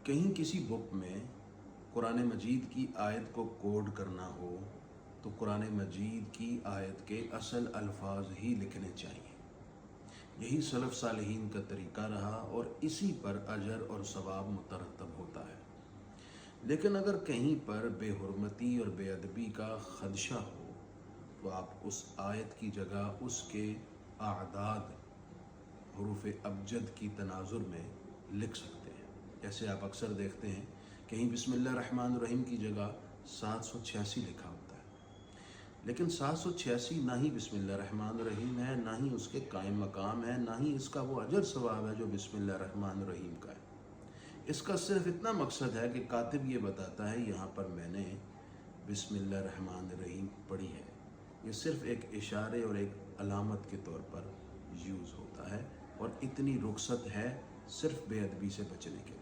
कहीं किसी बुक में कुरान मजीद की आयत को कोड करना हो तो कुरान मजीद की आयत के असल अल्फाज ही लिखने चाहिए। यही सलफ़ सालिहीन का तरीका रहा और इसी पर अजर और सवाब मुतरतब होता है। लेकिन अगर कहीं पर बेहुरमती और बेअदबी का खदशा हो तो आप उस आयत की जगह उसके आदाद हरूफ अबजद की तनाजुर में लिख सकते हैं। जैसे आप अक्सर देखते हैं कहीं बिस्मिल्लाह रहमान रहीम की जगह 786 लिखा होता है, लेकिन 786 ना ही बिस्मिल्लाह रहमान रहीम है, ना ही उसके कायम मकाम है, ना ही इसका वो अजर सवाब है जो बिस्मिल्लाह रहमान रहीम का है। इसका सिर्फ इतना मकसद है कि कातिब ये बताता है यहाँ पर मैंने बिस्मिल्लाह रहमान रहीम पढ़ी है। ये सिर्फ एक इशारे और एक अलामत के तौर पर यूज़ होता है और इतनी रुखसत है सिर्फ बेअदबी से बचने के लिए।